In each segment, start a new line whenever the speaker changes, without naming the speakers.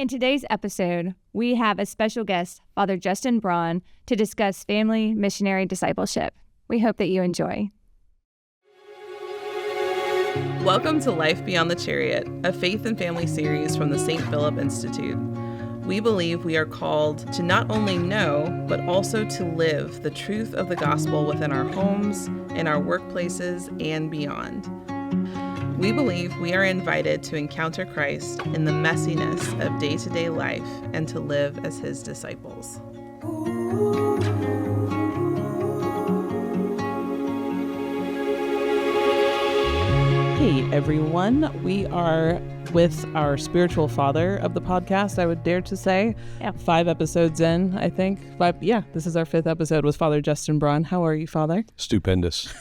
In today's episode, we have a special guest, Father Justin Braun, to discuss family missionary discipleship. We hope that you enjoy.
Welcome to Life Beyond the Chariot, a faith and family series from the St. Philip Institute. We believe we are called to not only know, but also to live the truth of the gospel within our homes, in our workplaces, and beyond. We believe we are invited to encounter Christ in the messiness of day-to-day life and to live as his disciples.
Hey everyone, we are with our spiritual father of the podcast, I would dare to say.
Yeah.
5 episodes in, I think. This is our 5th episode with Father Justin Braun. How are you, Father?
Stupendous.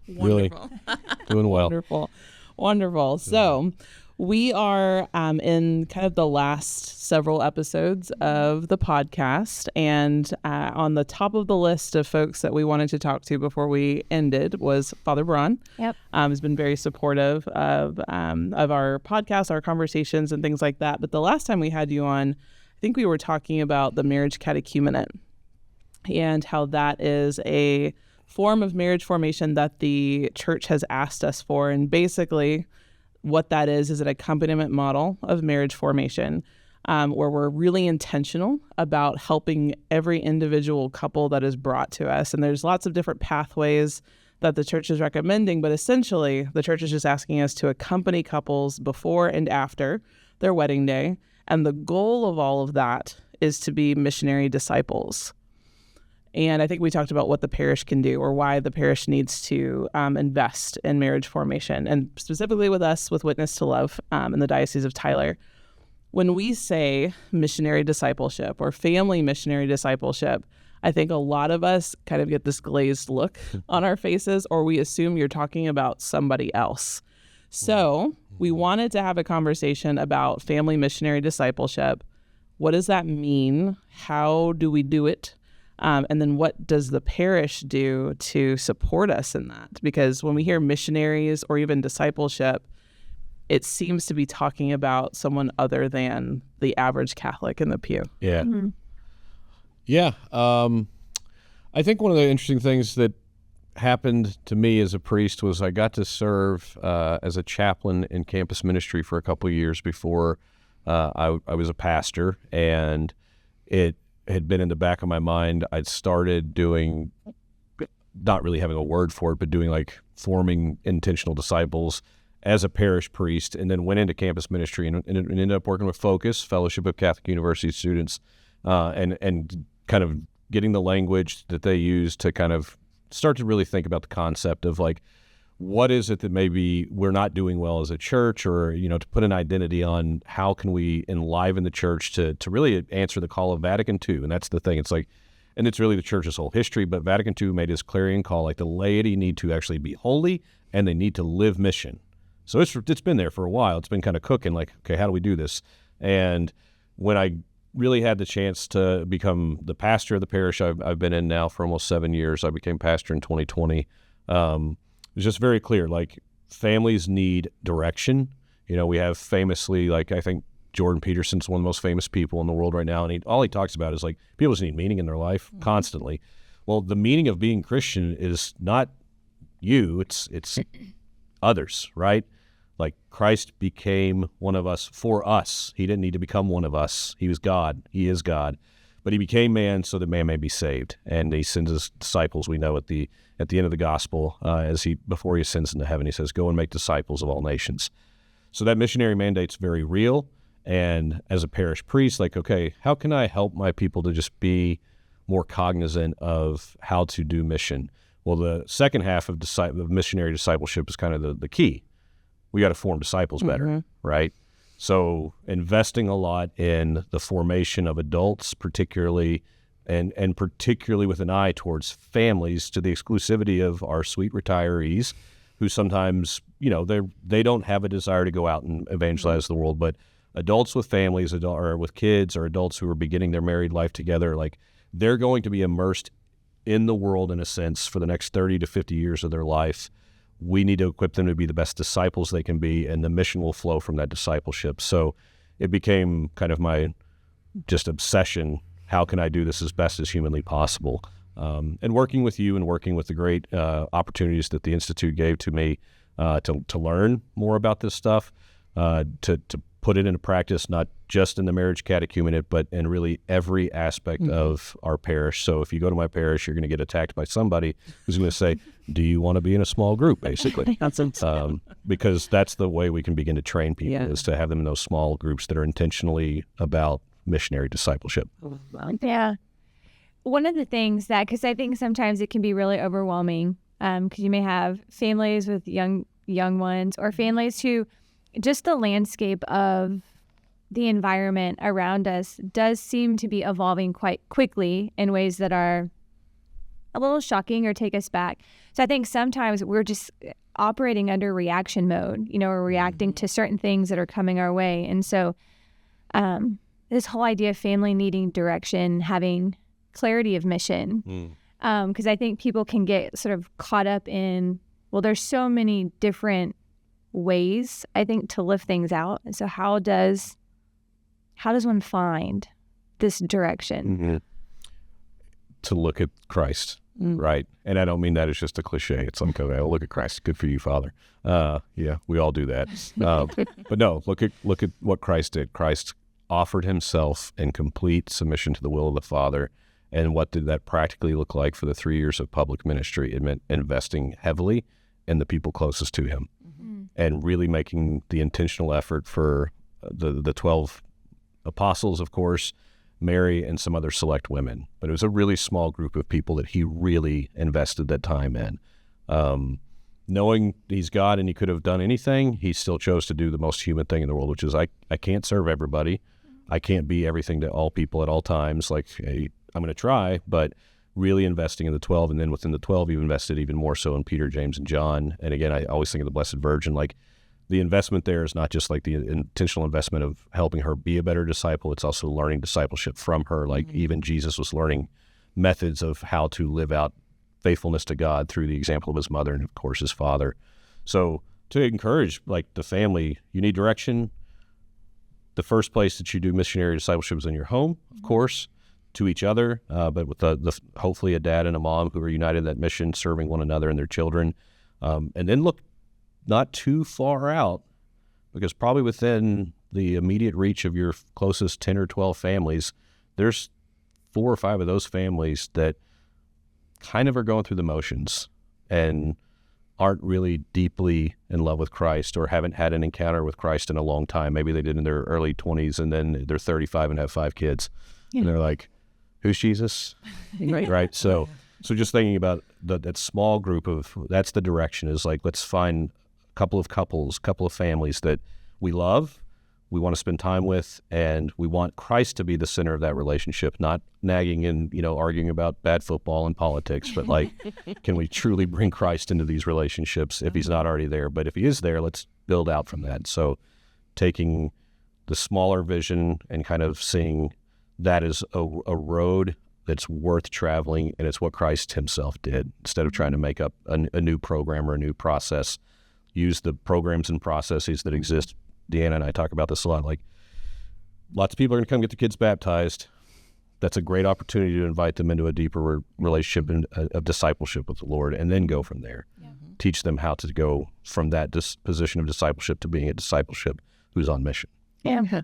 Wonderful.
Really doing well.
Wonderful. So we are in kind of the last several episodes of the podcast, and on the top of the list of folks that we wanted to talk to before we ended was Father Braun.
Yep.
Has been very supportive of our podcast, our conversations, and things like that. But the last time we had you on, I think we were talking about the marriage catechumenate and how that is a form of marriage formation that the church has asked us for. And basically what that is an accompaniment model of marriage formation, where we're really intentional about helping every individual couple that is brought to us. And there's lots of different pathways that the church is recommending, but essentially the church is just asking us to accompany couples before and after their wedding day. And the goal of all of that is to be missionary disciples. And I think we talked about what the parish can do, or why the parish needs to invest in marriage formation, and specifically with us with Witness to Love in the Diocese of Tyler. When we say missionary discipleship or family missionary discipleship, I think a lot of us kind of get this glazed look on our faces, or we assume you're talking about somebody else. So we wanted to have a conversation about family missionary discipleship. What does that mean? How do we do it? And then what does the parish do to support us in that? Because when we hear missionaries or even discipleship, it seems to be talking about someone other than the average Catholic in the pew.
Yeah.
Mm-hmm.
Yeah. I think one of the interesting things that happened to me as a priest was I got to serve as a chaplain in campus ministry for a couple of years before I was a pastor, and it had been in the back of my mind. I'd started doing, not really having a word for it, but doing like forming intentional disciples as a parish priest, and then went into campus ministry and ended up working with Focus, Fellowship of Catholic University Students, and kind of getting the language that they use to kind of start to really think about the concept of like, what is it that maybe we're not doing well as a church, or, to put an identity on how can we enliven the church to really answer the call of Vatican II. And that's the thing. It's like, and it's really the church's whole history, but Vatican II made his clarion call, like the laity need to actually be holy and they need to live mission. So it's been there for a while. It's been kind of cooking, like, okay, how do we do this? And when I really had the chance to become the pastor of the parish I've been in now for almost 7 years, I became pastor in 2020. It's just very clear, like, families need direction. We have famously, like, I think Jordan Peterson's one of the most famous people in the world right now, and all he talks about is, like, people just need meaning in their life constantly. Well, the meaning of being Christian is not you, it's others, right? Like, Christ became one of us for us. He didn't need to become one of us. He was God. He is God. But he became man so that man may be saved. And he sends his disciples, we know, at the end of the gospel, before he ascends into heaven, he says, go and make disciples of all nations. So that missionary mandate's very real. And as a parish priest, like, okay, how can I help my people to just be more cognizant of how to do mission? Well, the second half of missionary discipleship is kind of the key. We got to form disciples better, right? So investing a lot in the formation of adults, particularly, and particularly with an eye towards families, to the exclusivity of our sweet retirees, who sometimes, they don't have a desire to go out and evangelize the world, but adults with families, or with kids, or adults who are beginning their married life together, like, they're going to be immersed in the world in a sense for the next 30 to 50 years of their life. We need to equip them to be the best disciples they can be, and the mission will flow from that discipleship. So it became kind of my just obsession. How can I do this as best as humanly possible? And working with you and working with the great opportunities that the Institute gave to me to learn more about this stuff, to put it into practice, not just in the marriage catechumenate, but in really every aspect of our parish. So if you go to my parish, you're going to get attacked by somebody who's going to say, do you want to be in a small group, basically? Because that's the way we can begin to train people, is to have them in those small groups that are intentionally about missionary discipleship.
Yeah. One of the things that, because I think sometimes it can be really overwhelming, because you may have families with young ones, or families who just the landscape of the environment around us does seem to be evolving quite quickly in ways that are a little shocking or take us back. So I think sometimes we're just operating under reaction mode, we're reacting to certain things that are coming our way. And so this whole idea of family needing direction, having clarity of mission, because I think people can get sort of caught up in, well, there's so many different ways, I think, to lift things out. And so how does one find this direction?
To look at Christ, right? And I don't mean that as just a cliche. It's like, okay, look at Christ. Good for you, Father. Yeah, we all do that. But no, look at what Christ did. Christ offered himself in complete submission to the will of the Father. And what did that practically look like for the 3 years of public ministry? It meant investing heavily in the people closest to him, and really making the intentional effort for the 12 apostles, of course, Mary, and some other select women. But it was a really small group of people that he really invested that time in. Knowing he's God and he could have done anything, he still chose to do the most human thing in the world, which is I can't serve everybody. I can't be everything to all people at all times. Like, hey, I'm going to try, but really investing in the 12, and then within the 12, you've invested even more so in Peter, James, and John. And again, I always think of the Blessed Virgin. Like, the investment there is not just like the intentional investment of helping her be a better disciple. It's also learning discipleship from her. Like, even Jesus was learning methods of how to live out faithfulness to God through the example of his mother and, of course, his father. So to encourage, like, the family, you need direction. The first place that you do missionary discipleship is in your home, of course, to each other, but with the hopefully a dad and a mom who are united in that mission, serving one another and their children. And then look not too far out, because probably within the immediate reach of your closest 10 or 12 families, there's 4 or 5 of those families that kind of are going through the motions and aren't really deeply in love with Christ, or haven't had an encounter with Christ in a long time. Maybe they did in their early 20s, and then they're 35 and have 5 kids. And they're like, who's Jesus? Right. So just thinking about that small group of, that's the direction, is like, let's find a couple of families that we love, we want to spend time with, and we want Christ to be the center of that relationship, not nagging and, arguing about bad football and politics, but like, can we truly bring Christ into these relationships if he's not already there? But if he is there, let's build out from that. So taking the smaller vision and kind of seeing that as a road that's worth traveling, and it's what Christ himself did. Instead of trying to make up a new program or a new process, use the programs and processes that exist. Deanna and I talk about this a lot. Like, lots of people are going to come get their kids baptized. That's a great opportunity to invite them into a deeper relationship and of discipleship with the Lord, and then go from there. Teach them how to go from that position of discipleship to being a discipleship who's on mission.
Yeah.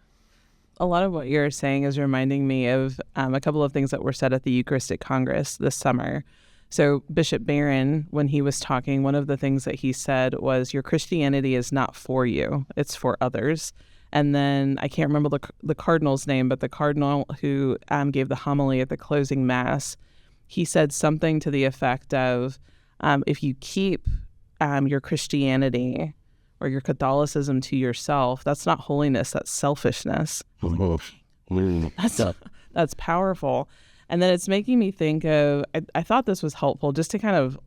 A lot of what you're saying is reminding me of a couple of things that were said at the Eucharistic Congress this summer. So Bishop Barron, when he was talking, one of the things that he said was, your Christianity is not for you, it's for others. And then I can't remember the cardinal's name, but the cardinal who gave the homily at the closing Mass, he said something to the effect of, if you keep your Christianity or your Catholicism to yourself, that's not holiness, that's selfishness. That's powerful. And then it's making me think of, I thought this was helpful just to kind of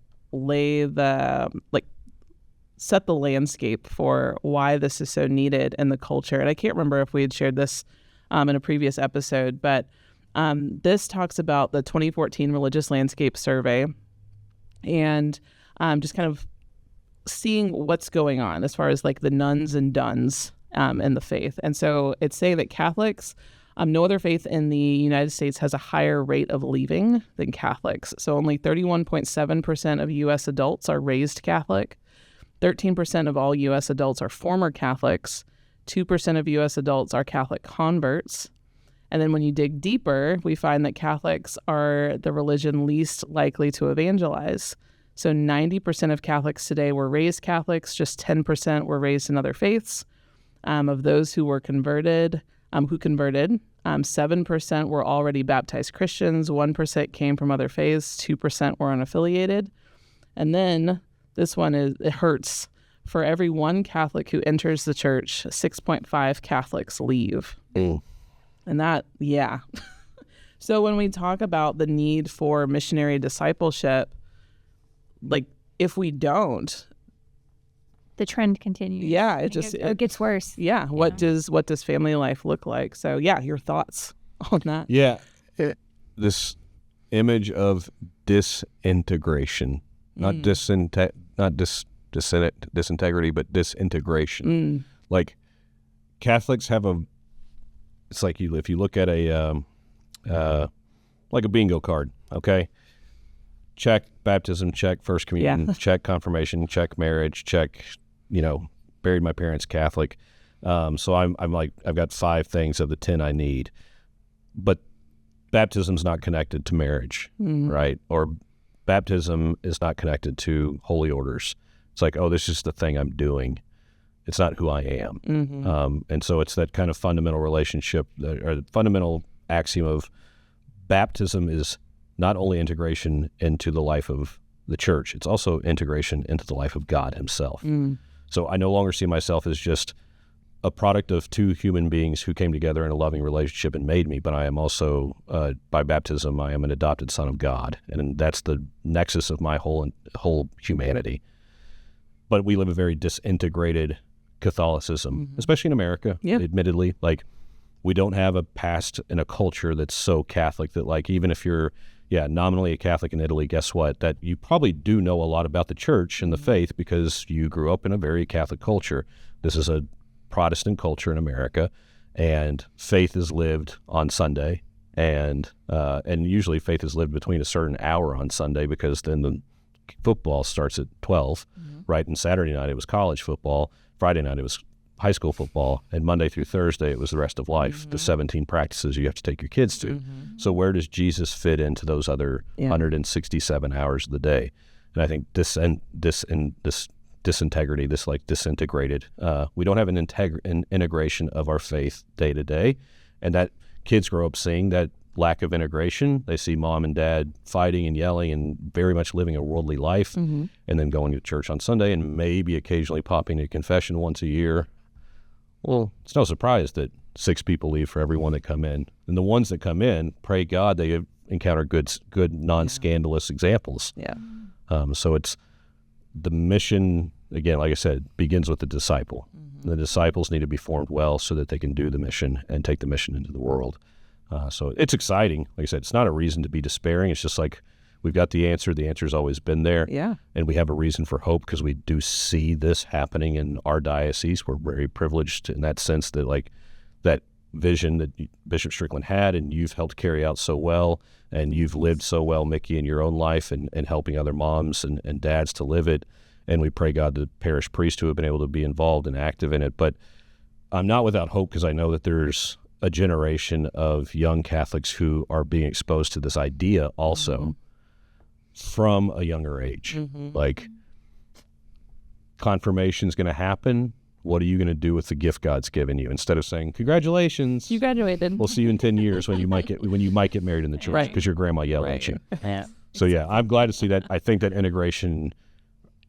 set the landscape for why this is so needed in the culture. And I can't remember if we had shared this in a previous episode, but this talks about the 2014 Religious Landscape Survey, and just kind of seeing what's going on as far as like the nones and dones in the faith. And so it's saying that Catholics, no other faith in the United States has a higher rate of leaving than Catholics. So only 31.7% of U.S. adults are raised Catholic. 13% of all U.S. adults are former Catholics. 2% of U.S. adults are Catholic converts. And then when you dig deeper, we find that Catholics are the religion least likely to evangelize. So 90% of Catholics today were raised Catholics, just 10% were raised in other faiths. Of those who were converted, 7% were already baptized Christians, 1% came from other faiths, 2% were unaffiliated. And then this one it hurts. For every one Catholic who enters the church, 6.5 Catholics leave.
Mm.
And that, yeah. So when we talk about the need for missionary discipleship, like if we don't,
the trend continues.
yeah,
it gets worse.
Yeah. What does family life look like? So yeah, your thoughts on that?
Yeah. This image of disintegration, not disintegrity, but disintegration. Like Catholics have it's like if you look at like a bingo card, okay? Check baptism, check first communion, check confirmation, check marriage, check, buried my parents Catholic. So I'm like, I've got 5 things of the 10 I need. But baptism's not connected to marriage, right? Or baptism is not connected to holy orders. It's like, oh, this is the thing I'm doing. It's not who I am. And so it's that kind of fundamental relationship or the fundamental axiom of baptism is not only integration into the life of the church, it's also integration into the life of God himself. So I no longer see myself as just a product of 2 human beings who came together in a loving relationship and made me, but I am also, by baptism, I am an adopted son of God. And that's the nexus of my whole humanity. But we live a very disintegrated Catholicism, especially in America, admittedly. Like, we don't have a past and a culture that's so Catholic that, like, even if you're, nominally a Catholic in Italy, guess what? That you probably do know a lot about the church and the faith because you grew up in a very Catholic culture. This is a Protestant culture in America, and faith is lived on Sunday, and usually faith is lived between a certain hour on Sunday because then the football starts at 12, right? And Saturday night it was college football, Friday night it was high school football, and Monday through Thursday it was the rest of life, the 17 practices you have to take your kids to. So where does Jesus fit into those other 167 hours of the day? And I think this disintegrity, this like disintegrated, we don't have an integration of our faith day to day, and that kids grow up seeing that lack of integration. They see mom and dad fighting and yelling and very much living a worldly life, and then going to church on Sunday and maybe occasionally popping to confession once a year. Well, it's no surprise that 6 people leave for every one that come in. And the ones that come in, pray God, they encounter good non-scandalous examples. So it's the mission, again, like I said, begins with the disciple. The disciples need to be formed well so that they can do the mission and take the mission into the world. So it's exciting. Like I said, it's not a reason to be despairing. It's just like, we've got the answer. The answer's always been there. And we have a reason for hope because we do see this happening in our diocese. We're very privileged in that sense that, like, that vision that Bishop Strickland had and you've helped carry out so well, and you've lived so well, Mickey, in your own life and helping other moms and dads to live it. And we pray God the parish priests who have been able to be involved and active in it. But I'm not without hope because I know that there's a generation of young Catholics who are being exposed to this idea also from a younger age. Like, confirmation's going to happen. What are you going to do with the gift God's given you? Instead of saying, congratulations,
you graduated.
We'll see you in 10 years when you might get married in the church because your grandma yelled at you. So yeah, I'm glad to see that. I think that integration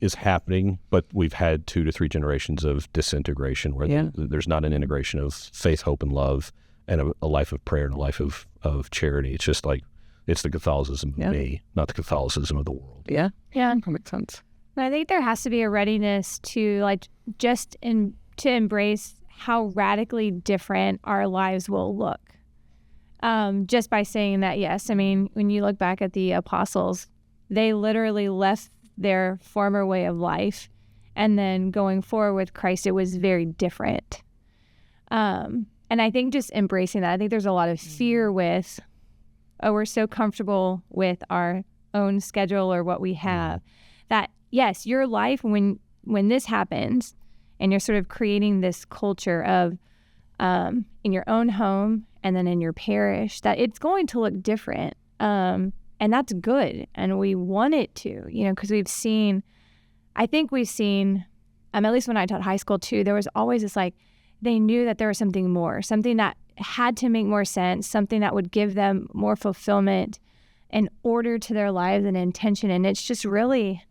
is happening, but we've had 2 to 3 generations of disintegration where there's not an integration of faith, hope, and love, and a life of prayer and a life of charity. It's just like, it's the Catholicism of me, not the Catholicism of the world.
Yeah.
That makes sense.
I think there has to be a readiness to to embrace how radically different our lives will look. Just by saying that, yes. I mean, when you look back at the apostles, they literally left their former way of life, and then going forward with Christ, it was very different. And I think just embracing that, I think there's a lot of fear with, we're so comfortable with our own schedule or what we have, that yes, your life, when this happens and you're sort of creating this culture of in your own home and then in your parish, that it's going to look different. And that's good. And we want it to, because I think we've seen, at least when I taught high school too, there was always this they knew that there was something more, something that had to make more sense, something that would give them more fulfillment and order to their lives and intention. And it's just really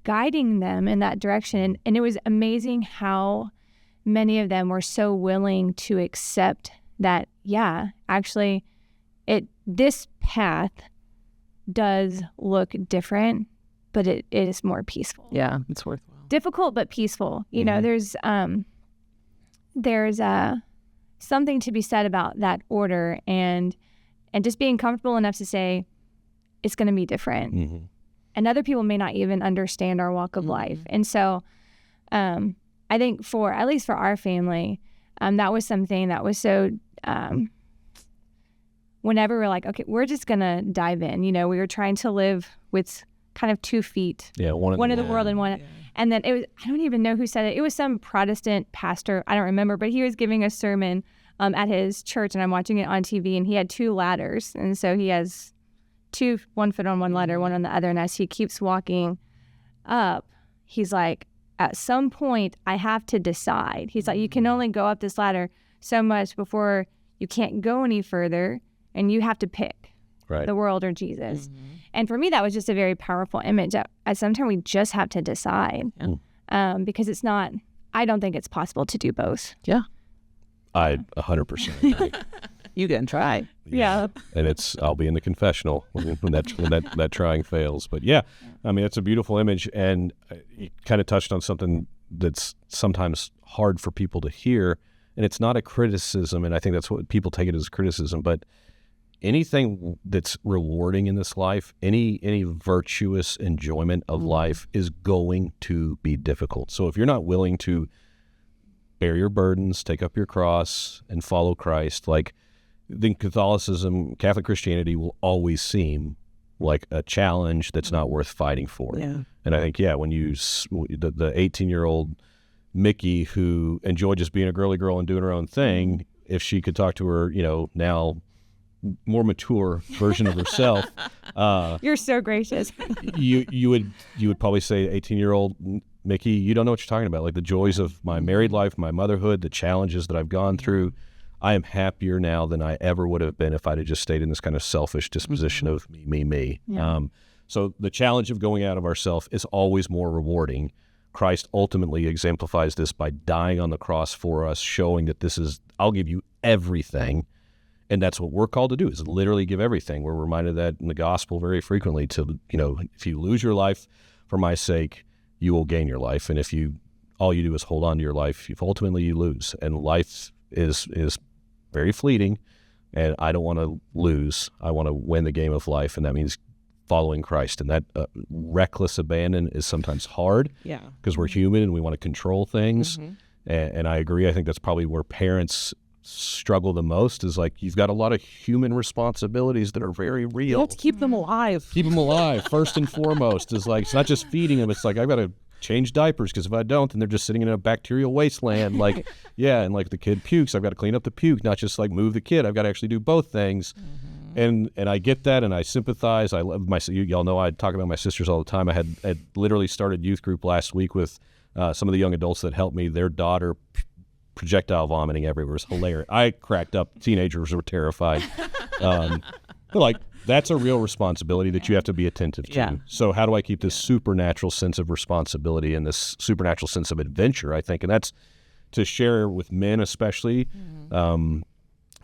guiding them in that direction. And it was amazing how many of them were so willing to accept that, yeah, actually, this path does look different, but it is more peaceful.
Yeah, it's worthwhile.
Difficult, but peaceful. There's something to be said about that order and just being comfortable enough to say it's going to be different.
Mm-hmm.
And other people may not even understand our walk of life. And so I think at least for our family, that was something that was so, whenever we're like, okay, we're just going to dive in. We were trying to live with kind of 2 feet.
Yeah, one in the
world and one. Yeah. And then it was, I don't even know who said it. It was some Protestant pastor. I don't remember, but he was giving a sermon at his church, and I'm watching it on TV, and he had 2 ladders. And so he has 2, 1 foot on one ladder, one on the other. And as he keeps walking up, he's like, at some point, I have to decide. He's like, you can only go up this ladder so much before you can't go any further, and you have to pick the world or Jesus. Mm-hmm. And for me, that was just a very powerful image. At some time, we just have to decide because it's not, I don't think it's possible to do both.
Yeah.
I 100% agree.
You can try.
Yeah.
And I'll be in the confessional when that trying fails. But yeah, it's a beautiful image. And you kind of touched on something that's sometimes hard for people to hear. And it's not a criticism. And I think that's what people take it as criticism. But anything that's rewarding in this life, any virtuous enjoyment of life is going to be difficult. So if you're not willing to bear your burdens, take up your cross, and follow Christ, then Catholicism, Catholic Christianity will always seem like a challenge that's not worth fighting for.
Yeah.
And I think, when the 18-year-old Mickey who enjoyed just being a girly girl and doing her own thing, if she could talk to her, now more mature version of herself.
You're so gracious.
you would probably say, 18-year-old Mickey, you don't know what you're talking about. The joys of my married life, my motherhood, the challenges that I've gone through. I am happier now than I ever would have been if I'd have just stayed in this kind of selfish disposition of me.
Yeah.
So the challenge of going out of ourself is always more rewarding. Christ ultimately exemplifies this by dying on the cross for us, showing that I'll give you everything. And that's what we're called to do, is literally give everything. We're reminded that in the gospel very frequently if you lose your life for my sake, you will gain your life. And if all you do is hold on to your life, ultimately you lose. And life is very fleeting, and I don't want to lose. I want to win the game of life, and that means following Christ. And that reckless abandon is sometimes hard because we're human and we want to control things. Mm-hmm. And I agree. I think that's probably where parents struggle the most, is you've got a lot of human responsibilities that are very real.
You have to keep them alive.
Keep them alive, first and foremost. Is it's not just feeding them. It's I've got to change diapers, because if I don't, then they're just sitting in a bacterial wasteland. And the kid pukes, I've got to clean up the puke, not just move the kid. I've got to actually do both things. Mm-hmm. And I get that, and I sympathize. I love y'all know I talk about my sisters all the time. I had literally started youth group last week with some of the young adults that helped me. Their daughter projectile vomiting everywhere. It was hilarious. I cracked up. Teenagers were terrified. That's a real responsibility that you have to be attentive to.
Yeah.
So how do I keep this supernatural sense of responsibility and this supernatural sense of adventure, I think? And that's to share with men especially. Mm-hmm.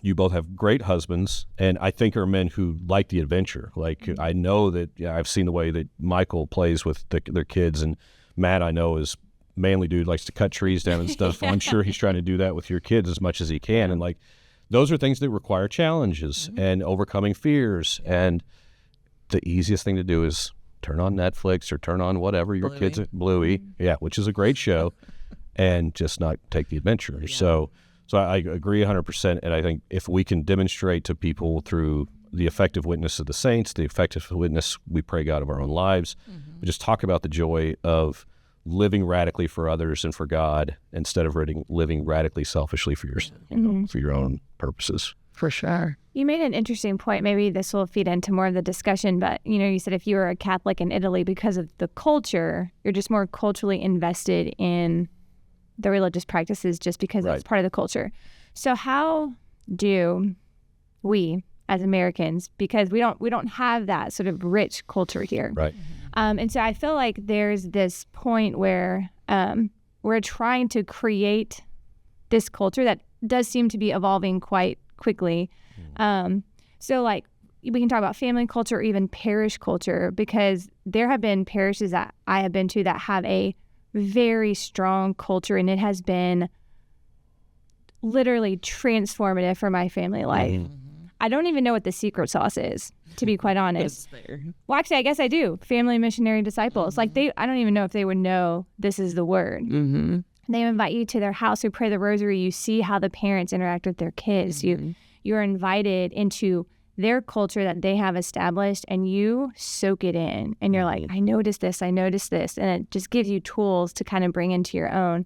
You both have great husbands, and I think are men who like the adventure. I know that I've seen the way that Michael plays with their kids, and Matt, I know, is manly dude, likes to cut trees down and stuff. I'm sure he's trying to do that with your kids as much as he can. And those are things that require challenges and overcoming fears. And the easiest thing to do is turn on Netflix or turn on whatever your kids are, Bluey, which is a great show, and just not take the adventure. Yeah. So I agree 100%. And I think if we can demonstrate to people through the effective witness of the saints, the effective witness we pray God of our own lives, we just talk about the joy of living radically for others and for God instead of living radically selfishly for for your own purposes.
For sure.
You made an interesting point. Maybe this will feed into more of the discussion, but you said if you were a Catholic in Italy, because of the culture, you're just more culturally invested in the religious practices just because it's part of the culture. So how do we as Americans, because we don't have that sort of rich culture here.
Right.
And so I feel like there's this point where we're trying to create this culture that does seem to be evolving quite quickly. So like we can talk about family culture or even parish culture, because there have been parishes that I have been to that have a very strong culture, and it has been literally transformative for my family life. I don't even know what the secret sauce is, to be quite honest. Well, actually, I guess I do. Family missionary disciples. Like I don't even know if they would know this is the word. They invite you to their house. We pray the rosary. You see how the parents interact with their kids. You're invited into their culture that they have established, and you soak it in. And you're like, I noticed this. And it just gives you tools to kind of bring into your own.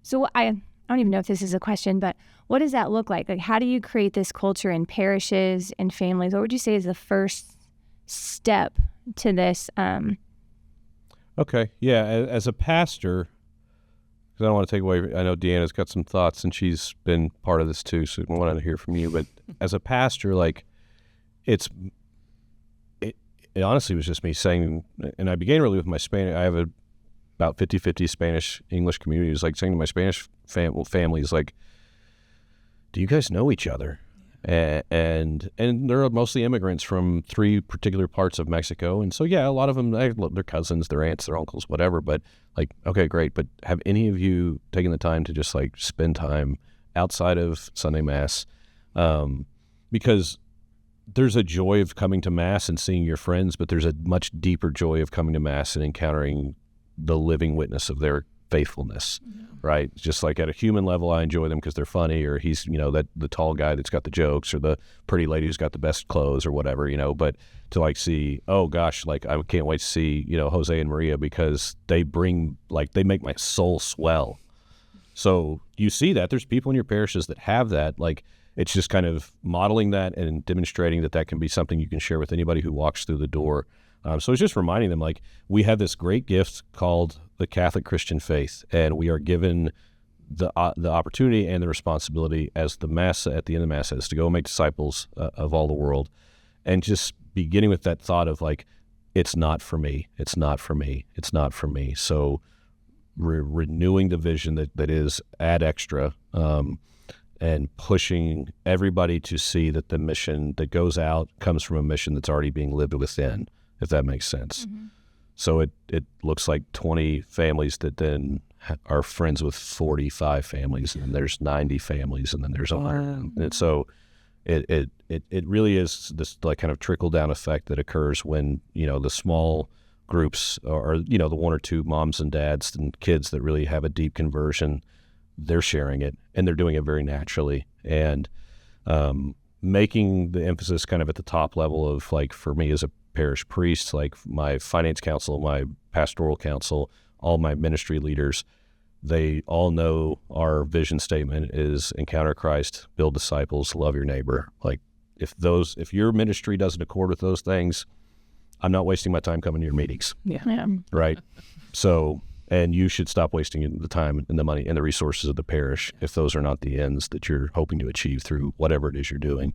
So I don't even know if this is a question, but what does that look like? Like, how do you create this culture in parishes and families? What would you say is the first step to this?
Okay. Yeah. As a pastor, because I don't want to take away, I know Deanna's got some thoughts and she's been part of this too, so I wanted to hear from you. But as a pastor, like, it honestly was just me saying, and I began really with my Spanish. I have about 50-50 Spanish-English community. It's like saying to my Spanish families, like, do you guys know each other? And they're mostly immigrants from 3 particular parts of Mexico. And so, yeah, a lot of them, they're cousins, their aunts, their uncles, whatever. But like, okay, great. But have any of you taken the time to just like spend time outside of Sunday Mass? Because there's a joy of coming to Mass and seeing your friends, but there's a much deeper joy of coming to Mass and encountering the living witness of their faithfulness. Right? Just like at a human level, I enjoy them because they're funny, or he's, that the tall guy that's got the jokes, or the pretty lady who's got the best clothes or whatever, but to like see, oh gosh, like I can't wait to see, Jose and Maria, because they make my soul swell. So you see that there's people in your parishes that have that. Like, it's just kind of modeling that and demonstrating that can be something you can share with anybody who walks through the door. So it's just reminding them, like, we have this great gift called the Catholic Christian faith, and we are given the opportunity and the responsibility as the Mass, at the end of the Mass, is to go make disciples of all the world. And just beginning with that thought of like, it's not for me, it's not for me, it's not for me. So renewing the vision that is ad extra, and pushing everybody to see that the mission that goes out comes from a mission that's already being lived within, if that makes sense. So it looks like 20 families that then are friends with 45 families, and there's 90 families, and then there's 100. And so it really is this like kind of trickle down effect that occurs when, the small groups or, the 1 or 2 moms and dads and kids that really have a deep conversion, they're sharing it, and they're doing it very naturally. And making the emphasis kind of at the top level of, like, for me as a parish priest, like my finance council, my pastoral council, all my ministry leaders, they all know our vision statement is encounter Christ, build disciples, love your neighbor. Like, if your ministry doesn't accord with those things, I'm not wasting my time coming to your meetings.
Yeah.
Right. So, and you should stop wasting the time and the money and the resources of the parish if those are not the ends that you're hoping to achieve through whatever it is you're doing.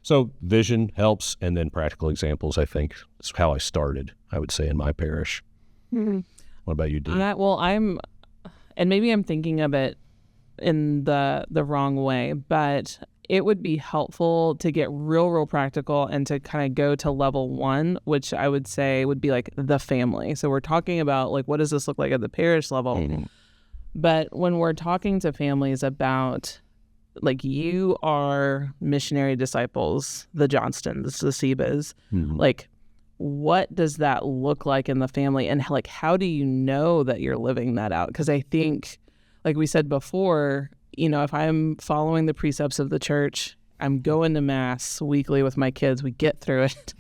So vision helps, and then practical examples, I think, is how I started, I would say, in my parish. What about you, Dee?
And maybe I'm thinking of it in the wrong way, but it would be helpful to get real practical and to kind of go to level 1, which I would say would be like the family. So we're talking about, like, what does this look like at the parish level? But when we're talking to families about, like, you are missionary disciples, the Johnstons, the Sebas, like, what does that look like in the family? And like, how do you know that you're living that out? Because I think, like we said before, if I'm following the precepts of the church, I'm going to mass weekly with my kids, we get through it.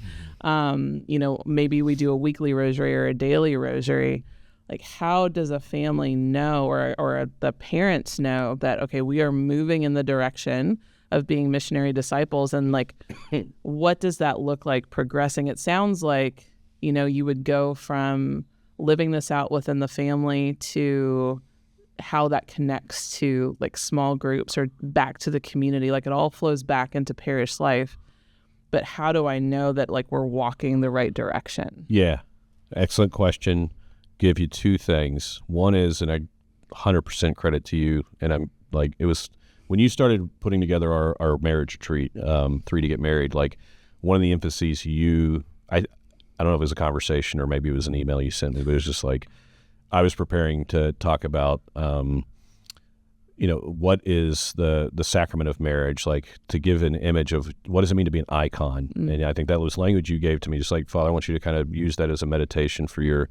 Maybe we do a weekly rosary or a daily rosary. Like, how does a family know or the parents know that, okay, we are moving in the direction of being missionary disciples? And like, what does that look like progressing? It sounds like, you would go from living this out within the family to how that connects to like small groups or back to the community. Like, it all flows back into parish life. But how do I know that like we're walking the right direction?
Yeah. Excellent question. Give you two things. One is, and I 100% credit to you, and I'm like, it was when you started putting together our marriage retreat, 3 to Get Married, like one of the emphases I don't know if it was a conversation or maybe it was an email you sent me, but it was just like, I was preparing to talk about, what is the sacrament of marriage, like to give an image of what does it mean to be an icon. And I think that was language you gave to me, just like, Father, I want you to kind of use that as a meditation for your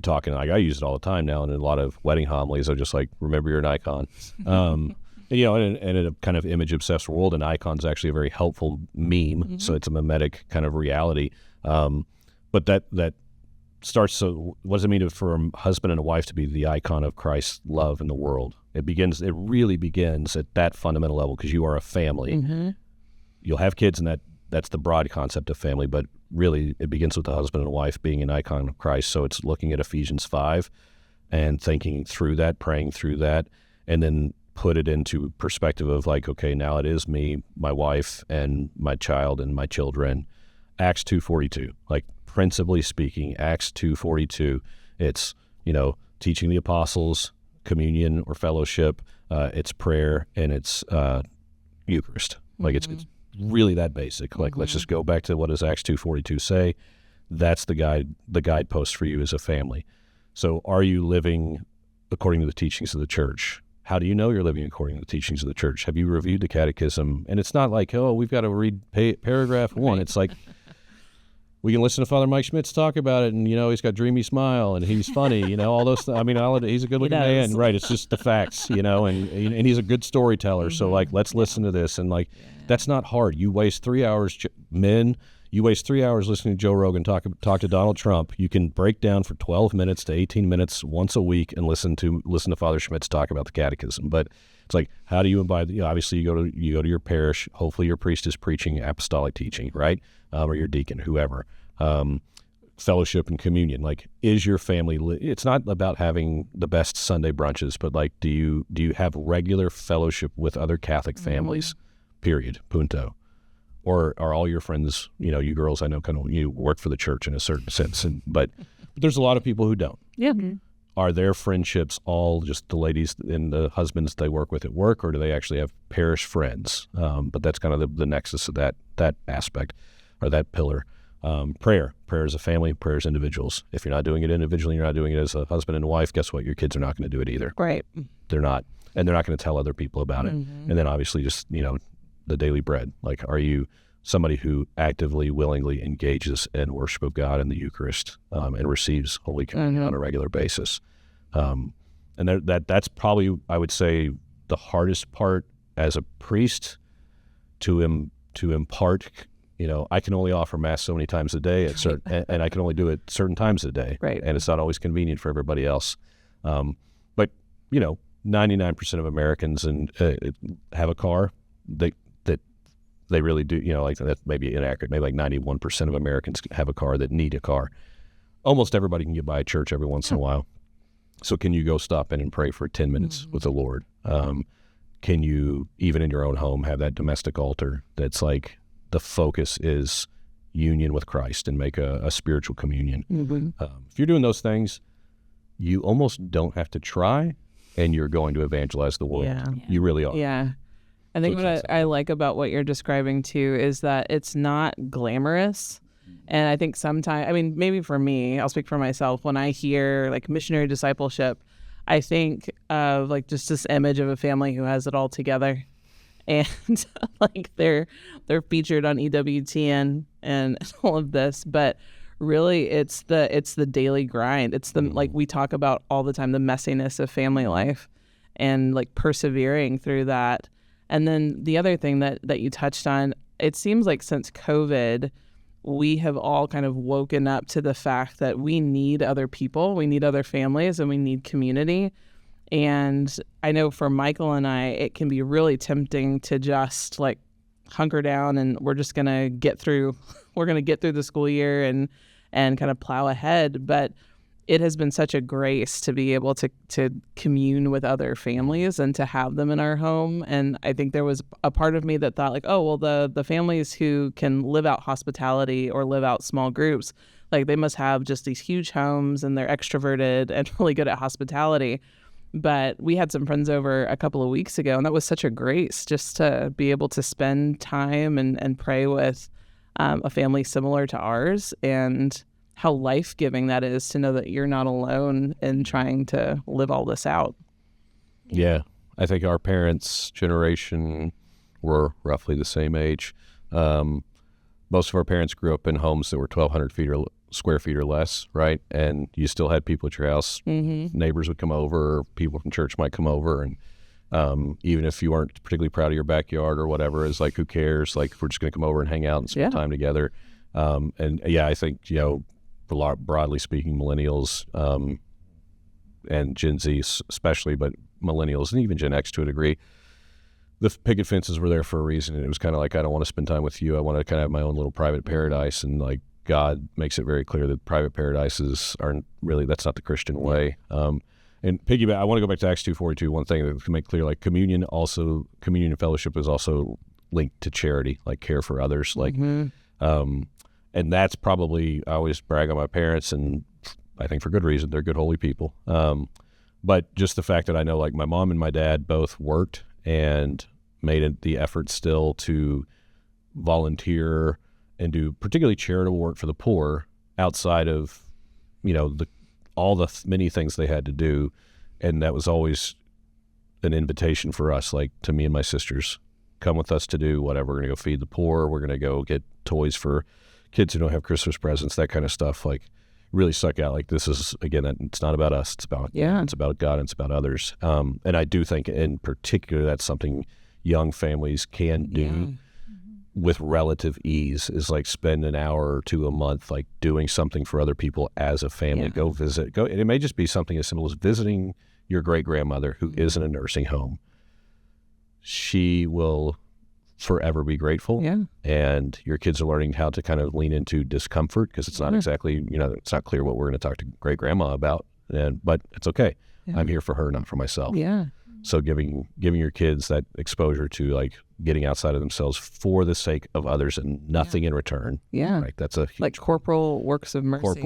talking. Like, I use it all the time now, and in a lot of wedding homilies, I'm just like, remember you're an icon. And in a kind of image obsessed world, an icon is actually a very helpful meme. So it's a mimetic kind of reality. But that starts. So what does it mean for a husband and a wife to be the icon of Christ's love in the world? It really begins at that fundamental level, because you are a family. You'll have kids, and that's the broad concept of family, but really it begins with the husband and a wife being an icon of Christ. So it's looking at Ephesians 5 and thinking through that, praying through that, and then put it into perspective of like, okay, now it is me, my wife, and my child and my children. Acts 2:42, like principally speaking, Acts 2:42, it's, teaching the apostles, communion or fellowship, it's prayer, and it's Eucharist. Like it's really that basic. Like, let's just go back to what does Acts 2:42 say? That's the guidepost for you as a family. So are you living according to the teachings of the church? How do you know you're living according to the teachings of the church? Have you reviewed the catechism? And it's not like, oh, we've got to read paragraph 1. Right. It's like, we can listen to Father Mike Schmitz talk about it, and he's got dreamy smile, and he's funny, all those. I mean, he's a good-looking man, right? It's just the facts, and he's a good storyteller. So like, let's listen to this, and like, that's not hard. You waste 3 hours, men. You waste 3 hours listening to Joe Rogan talk to Donald Trump. You can break down for 12 minutes to 18 minutes once a week and listen to Father Schmitz talk about the catechism. But it's like, how do you imbibe? Obviously, you go to your parish. Hopefully, your priest is preaching apostolic teaching, right? Or your deacon, whoever. Fellowship and communion. Like, is your family? It's not about having the best Sunday brunches, but like, do you have regular fellowship with other Catholic families? Period. Punto. Or are all your friends? You girls, I know, kind of you work for the church in a certain sense, but there's a lot of people who don't. Yeah. Are their friendships all just the ladies and the husbands they work with at work, or do they actually have parish friends? But that's kind of the nexus of that aspect, or that pillar. Prayer as a family, prayer as individuals. If you're not doing it individually, you're not doing it as a husband and wife, guess what? Your kids are not going to do it either. Right. They're not. And they're not going to tell other people about it. And then obviously just, the daily bread. Like, are you somebody who actively, willingly engages in worship of God in the Eucharist and receives Holy Communion on a regular basis? And that's probably, I would say, the hardest part as a priest to impart. I can only offer Mass so many times a day, and I can only do it certain times a day, right? And it's not always convenient for everybody else. But 99% of Americans have a car. They really do. Like, that may be inaccurate. Maybe like 91% of Americans have a car that need a car. Almost everybody can get by a church every once in a while. So can you go stop in and pray for 10 minutes with the Lord? Can you, even in your own home, have that domestic altar that's like, the focus is union with Christ and make a spiritual communion? If you're doing those things, you almost don't have to try, and you're going to evangelize the world. Yeah. You really are.
Yeah. I think what I like about what you're describing too is that it's not glamorous. And I think sometimes, maybe for me, I'll speak for myself, when I hear like missionary discipleship, I think of like just this image of a family who has it all together. And like they're featured on EWTN and all of this, but really it's the daily grind. It's the, like we talk about all the time, the messiness of family life. and like persevering through that. And then the other thing that you touched on, it seems like since COVID, we have all kind of woken up to the fact that we need other people, we need other families, and we need community. And I know for Michael and I, it can be really tempting to just like hunker down and we're just going to get through the school year and kind of plow ahead. But it has been such a grace to be able to commune with other families and to have them in our home. And I think there was a part of me that thought like, oh, well, the families who can live out hospitality or live out small groups, like they must have just these huge homes and they're extroverted and really good at hospitality. But we had some friends over a couple of weeks ago, and that was such a grace just to be able to spend time and pray with a family similar to ours, and how life-giving that is to know that you're not alone in trying to live all this out.
Yeah. I think our parents' generation were roughly the same age. Most of our parents grew up in homes that were 1,200 square feet or less, right? And you still had people at your house. Mm-hmm. Neighbors would come over, or people from church might come over, and even if you weren't particularly proud of your backyard or whatever, it's like, who cares? Like, we're just going to come over and hang out and spend time together. And yeah, I think, broadly speaking, millennials and Gen Z especially, but millennials and even Gen X to a degree, the picket fences were there for a reason. And it was kind of like, I don't want to spend time with you. I want to kind of have my own little private paradise. And like, God makes it very clear that private paradises aren't really, that's not the Christian way. And piggyback, I want to go back to Acts 2:42. One thing that can make clear, like communion and fellowship is also linked to charity, like care for others. Like, and that's probably, I always brag on my parents, and I think for good reason. They're good, holy people. But just the fact that I know, like, my mom and my dad both worked and made the effort still to volunteer and do particularly charitable work for the poor outside of, all the many things they had to do. And that was always an invitation for us, like to me and my sisters, come with us to do whatever. We're going to go feed the poor. We're going to go get toys for kids who don't have Christmas presents, that kind of stuff. Like, really stuck out. Like, this is, again, it's not about us. It's about God, and it's about others. And I do think in particular that's something young families can do with relative ease, is like spend an hour or two a month, like doing something for other people as a family. Go visit, and it may just be something as simple as visiting your great-grandmother who is in a nursing home. She will forever be grateful. And your kids are learning how to kind of lean into discomfort, because it's not exactly, it's not clear what we're going to talk to great-grandma about, but it's okay. I'm here for her, not for myself. So giving your kids that exposure to like getting outside of themselves for the sake of others and nothing in return. Right. That's a huge,
like corporal works of mercy.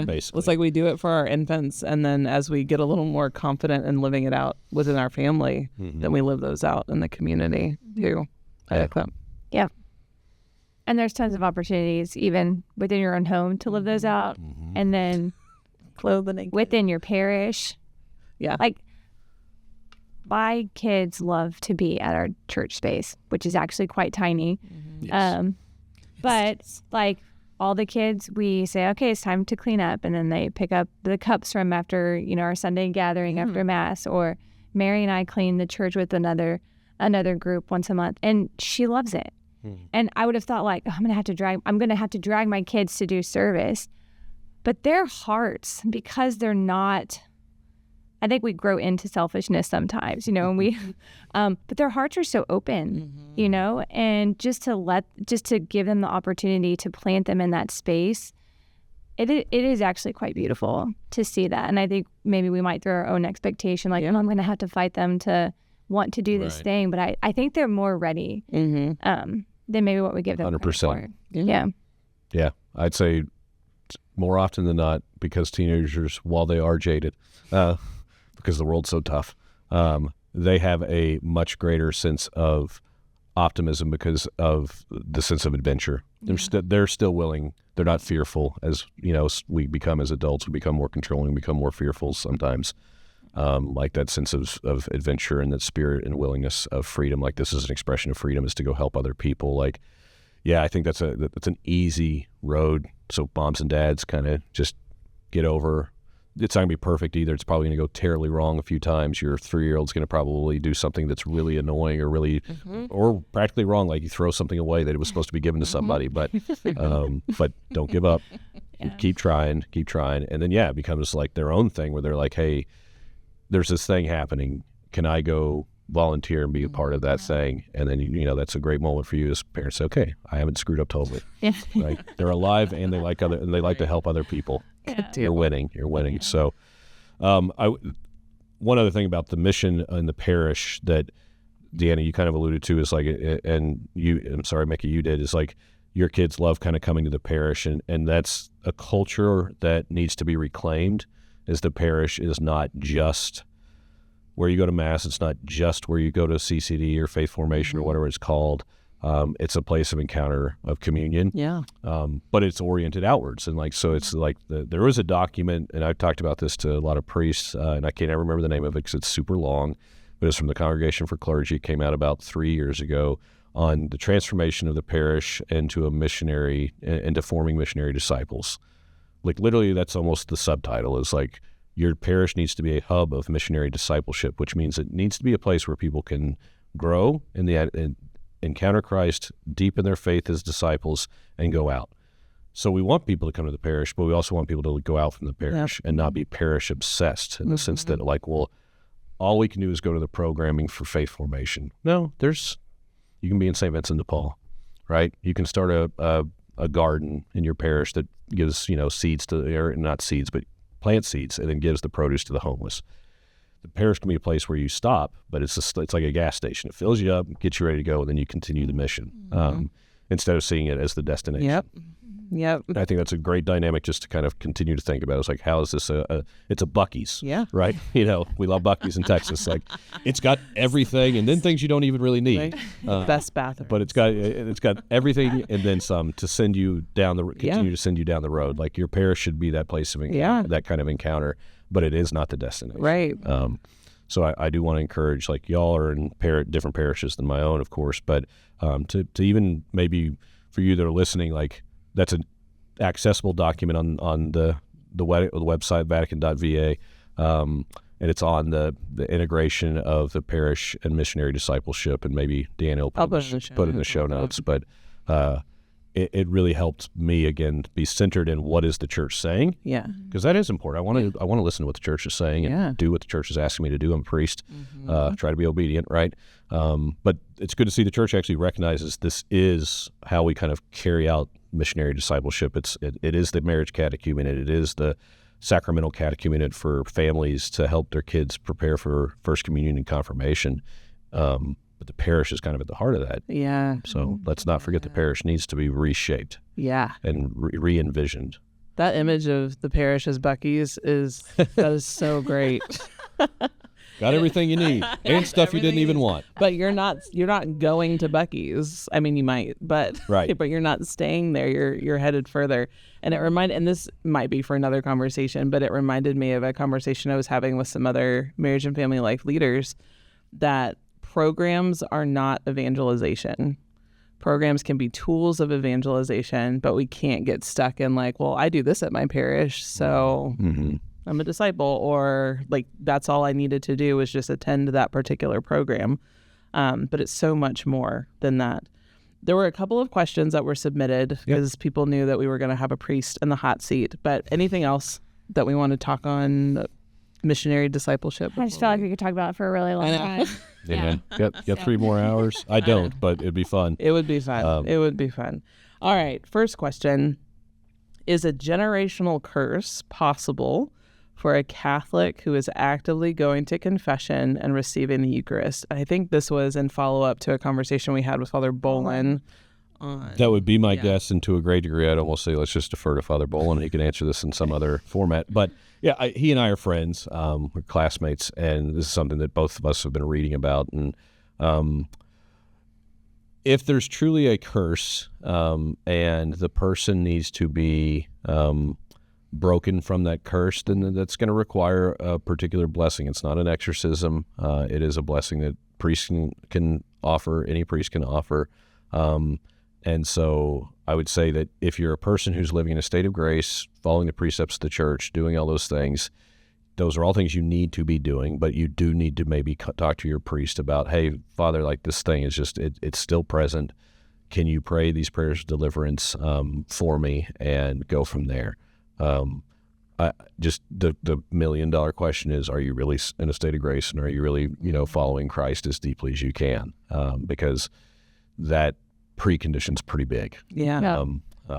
Basically.
It's like we do it for our infants, and then as we get a little more confident in living it out within our family, then we live those out in the community too. I like that.
Yeah. And there's tons of opportunities even within your own home to live those out. And then
clothing
within your parish. Like, my kids love to be at our church space, which is actually quite tiny. But like all the kids, we say, okay, it's time to clean up. And then they pick up the cups from after, our Sunday gathering after Mass, or Mary and I clean the church with another group once a month. And she loves it. And I would have thought like, I'm going to have to drag my kids to do service. But their hearts, because they're not, I think we grow into selfishness sometimes, and we, but their hearts are so open, and just to give them the opportunity to plant them in that space, it is actually quite beautiful to see that. And I think maybe we might throw our own expectation, like, I'm going to have to fight them to want to do this thing. But I think they're more ready than maybe what we give them
100%.
Yeah.
I'd say more often than not, because teenagers, while they are jaded, because the world's so tough, they have a much greater sense of optimism because of the sense of adventure. They're still willing. They're not fearful. As we become as adults, we become more controlling, become more fearful sometimes. Like that sense of adventure and that spirit and willingness of freedom. Like, this is an expression of freedom, is to go help other people. Like, I think that's an easy road. So moms and dads kind of just get over it's not going to be perfect either. It's probably going to go terribly wrong a few times. Your 3-year-old's going to probably do something that's really annoying or really, or practically wrong, like you throw something away that it was supposed to be given to somebody. But don't give up. Keep trying. And then, it becomes like their own thing where they're like, hey, there's this thing happening. Can I go volunteer and be a part of that thing? And then, that's a great moment for you as parents. Okay, I haven't screwed up totally. Right? They're alive and they like to help other people. You're winning. So, one other thing about the mission in the parish that Deanna, you kind of alluded to is like, and I'm sorry, Mickey, you did, is like your kids love kind of coming to the parish, and that's a culture that needs to be reclaimed. Is the parish is not just where you go to Mass. It's not just where you go to CCD or faith formation or whatever it's called. It's a place of encounter, of communion. Yeah. But it's oriented outwards. And so it's like there is a document, and I've talked about this to a lot of priests, and I can't ever remember the name of it because it's super long, but it's from the Congregation for Clergy. It came out about 3 years ago on the transformation of the parish into forming missionary disciples. Like literally that's almost the subtitle is like, your parish needs to be a hub of missionary discipleship, which means it needs to be a place where people can grow and encounter Christ, deepen their faith as disciples, and go out. So we want people to come to the parish, but we also want people to go out from the parish and not be parish obsessed in the sense that all we can do is go to the programming for faith formation. No, you can be in St. Vincent de Paul, right? You can start a garden in your parish that gives, seeds or not seeds, but plant seeds and then gives the produce to the homeless. The parish can be a place where you stop, but it's like a gas station. It fills you up, gets you ready to go, and then you continue the mission instead of seeing it as the destination. Yep. I think that's a great dynamic just to kind of continue to think about. It's like, how is this it's a Buc-ee's, right? We love Buc-ee's in Texas. Like, it's got everything and then things you don't even really need.
Best bathroom.
But it's got everything and then some to send you continue to send you down the road. Like, your parish should be that place of encounter, that kind of encounter, but it is not the destination.
Right.
So I do want to encourage, like, y'all are in different parishes than my own, of course, but to even maybe for you that are listening, like, that's an accessible document on the website, Vatican.va, and it's on the integration of the parish and missionary discipleship, and maybe Deanna will put it in the show notes. But it really helped me, again, be centered in what is the church saying. Yeah. Because that is important. I want to listen to what the church is saying and do what the church is asking me to do. I'm a priest. Try to be obedient, right? But it's good to see the church actually recognizes this is how we kind of carry out missionary discipleship. It is the marriage catechumenate. It is the sacramental catechumenate for families to help their kids prepare for First Communion and confirmation. But the parish is kind of at the heart of that. Yeah. So let's not forget the parish needs to be reshaped. Yeah. And re-envisioned.
That image of the parish as Buc-ee's that is so great.
Got everything you need and stuff you didn't even want.
But you're not going to Buc-ee's. I mean, you might, but but you're not staying there. You're headed further. And and this might be for another conversation, but it reminded me of a conversation I was having with some other marriage and family life leaders that programs are not evangelization. Programs can be tools of evangelization, but we can't get stuck in like, well, I do this at my parish, so I'm a disciple, or like that's all I needed to do was just attend that particular program. But it's so much more than that. There were a couple of questions that were submitted because people knew that we were going to have a priest in the hot seat. But anything else that we want to talk on missionary discipleship?
I just felt like we could talk about it for a really long time.
Yeah. Got 3 more hours. I don't, but it'd be fun.
It would be fun. It would be fun. All right. First question. Is a generational curse possible for a Catholic who is actively going to confession and receiving the Eucharist? I think this was in follow-up to a conversation we had with Father Bolin.
That would be my guess, and to a great degree, I'd almost say let's just defer to Father Bolin. He can answer this in some other format. But yeah, he and I are friends. We're classmates, and this is something that both of us have been reading about. And if there's truly a curse and the person needs to be broken from that curse, then that's going to require a particular blessing. It's not an exorcism. It is a blessing that priests can offer, any priest can offer. And so I would say that if you're a person who's living in a state of grace, following the precepts of the church, doing all those things, those are all things you need to be doing, but you do need to maybe talk to your priest about, hey, Father, like this thing is just, it's still present. Can you pray these prayers of deliverance for me and go from there? Just the $1 million question is, are you really in a state of grace, and are you really, following Christ as deeply as you can? Because that precondition's pretty big.
Yeah.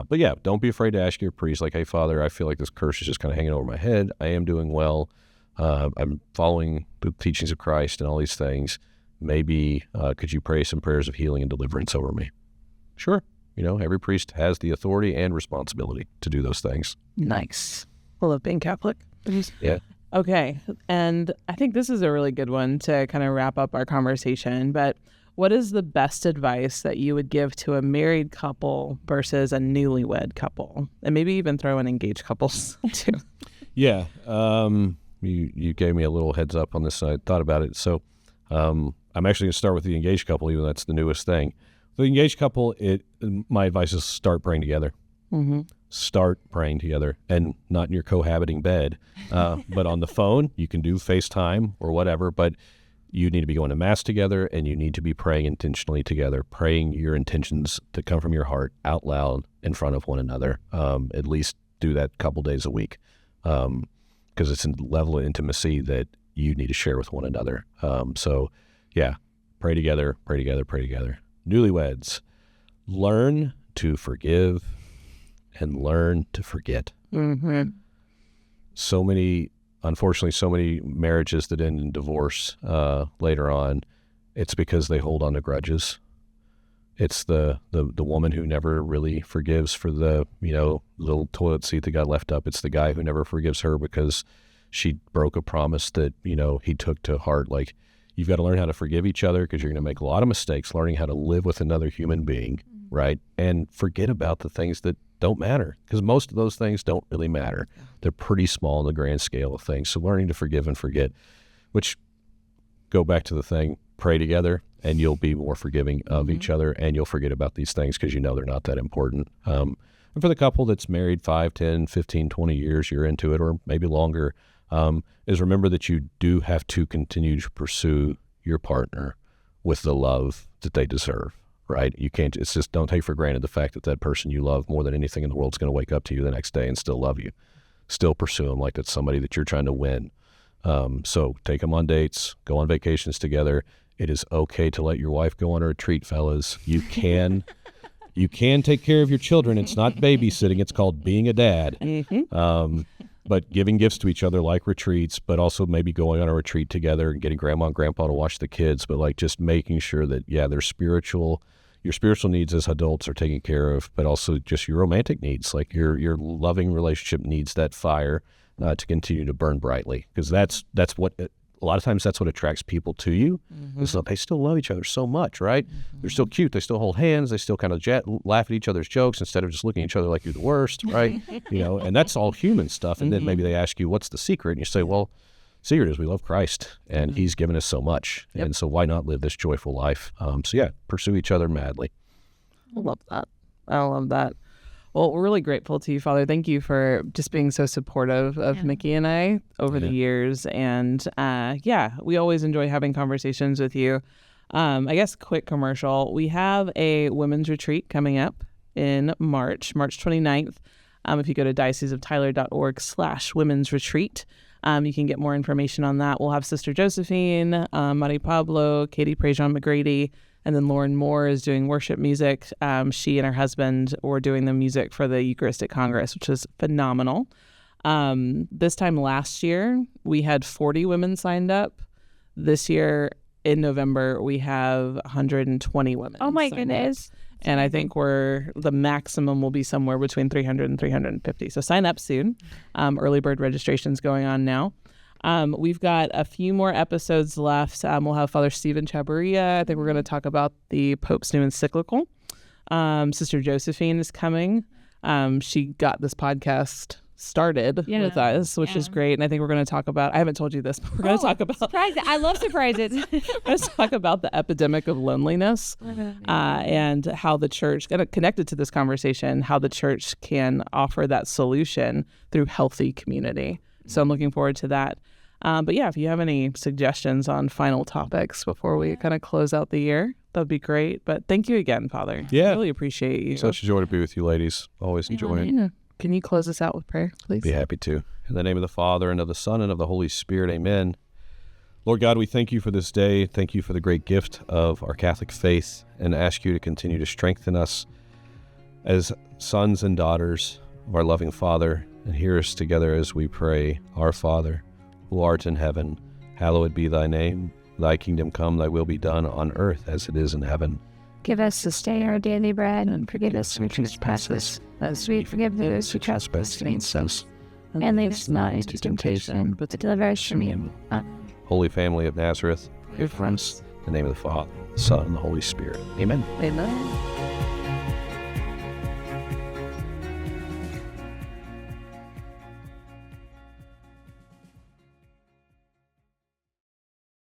But yeah, don't be afraid to ask your priest, like, hey, Father, I feel like this curse is just kind of hanging over my head. I am doing well. I'm following the teachings of Christ and all these things. Maybe could you pray some prayers of healing and deliverance over me? Sure. Every priest has the authority and responsibility to do those things.
Nice. I love being Catholic.
Yeah.
Okay. And I think this is a really good one to kind of wrap up our conversation. But what is the best advice that you would give to a married couple versus a newlywed couple? And maybe even throw in engaged couples too.
Yeah. You gave me a little heads up on this. I thought about it. So I'm actually going to start with the engaged couple, even though that's the newest thing. The engaged couple, my advice is start praying together.
Mm-hmm.
Start praying together, and not in your cohabiting bed, but on the phone. You can do FaceTime or whatever, but you need to be going to Mass together, and you need to be praying intentionally together, praying your intentions that come from your heart out loud in front of one another. At least do that a couple days a week, because it's a level of intimacy that you need to share with one another. So yeah, pray together, pray together, pray together. Newlyweds, learn to forgive and learn to forget.
Mm-hmm.
Unfortunately, so many marriages that end in divorce later on, it's because they hold on to grudges. It's the woman who never really forgives for the little toilet seat that got left up. It's the guy who never forgives her because she broke a promise that he took to heart. Like, you've got to learn how to forgive each other, because you're going to make a lot of mistakes learning how to live with another human being, right? And forget about the things that don't matter, because most of those things don't really matter. They're pretty small in the grand scale of things. So learning to forgive and forget, which, go back to the thing, pray together, and you'll be more forgiving of each other, and you'll forget about these things because they're not that important. And for the couple that's married 5, 10, 15, 20 years, you're into it, or maybe longer, is remember that you do have to continue to pursue your partner with the love that they deserve, right? You can't, it's just, don't take for granted the fact that that person you love more than anything in the world is going to wake up to you the next day and still love you. Still pursue them like that's somebody that you're trying to win. So take them on dates, go on vacations together. It is okay to let your wife go on a retreat, fellas. You can take care of your children. It's not babysitting. It's called being a dad. But giving gifts to each other, like retreats, but also maybe going on a retreat together and getting grandma and grandpa to watch the kids, but like just making sure that, your spiritual needs as adults are taken care of, but also just your romantic needs, like your loving relationship needs that fire to continue to burn brightly, because that's what a lot of times that's what attracts people to you. Is that they still love each other so much, right? They're still cute. They still hold hands. They still kind of laugh at each other's jokes instead of just looking at each other like you're the worst, right? And that's all human stuff. And then maybe they ask you, what's the secret? And you say, well, secret is we love Christ, and he's given us so much. Yep. And so why not live this joyful life? So yeah, pursue each other madly.
I love that. I love that. Well, we're really grateful to you, Father. Thank you for just being so supportive of Mickey and I over the years. And we always enjoy having conversations with you. I guess quick commercial. We have a women's retreat coming up in March 29th. If you go to dioceseoftyler.org/women's retreat, you can get more information on that. We'll have Sister Josephine, Mari Pablo, Katie Prejean McGrady, and then Lauren Moore is doing worship music. She and her husband were doing the music for the Eucharistic Congress, which is phenomenal. This time last year, we had 40 women signed up. This year, in November, we have 120 women.
Oh my goodness.
And I think the maximum will be somewhere between 300 and 350. So sign up soon. Early bird registration's going on now. We've got a few more episodes left. We'll have Father Stephen Chavarria. I think we're going to talk about the Pope's new encyclical. Sister Josephine is coming. She got this podcast started with us, which is great. And I think we're going to talk about, I haven't told you this, but we're going to talk about
surprises. I love surprises.
we're going to talk about the epidemic of loneliness and how the church, connected to this conversation, how the church can offer that solution through healthy community. So I'm looking forward to that. But yeah, if you have any suggestions on final topics before we kind of close out the year, that'd be great. But thank you again, Father.
Yeah.
I really appreciate you.
Such a joy to be with you, ladies. Always enjoy it.
Yeah. Can you close us out with prayer, please?
Be happy to. In the name of the Father, and of the Son, and of the Holy Spirit, amen. Lord God, we thank you for this day. Thank you for the great gift of our Catholic faith, and ask you to continue to strengthen us as sons and daughters of our loving Father, and hear us together as we pray, Our Father, who art in heaven, hallowed be thy name. Thy kingdom come, thy will be done on earth as it is in heaven.
Give us this day our daily bread, and forgive us our trespasses, as we forgive those who trespass against us. And lead us not into temptation, but deliver us from evil.
Holy Family of Nazareth,
Pray for us.
in the name of the Father, the Son, and the Holy Spirit. Amen.
Amen.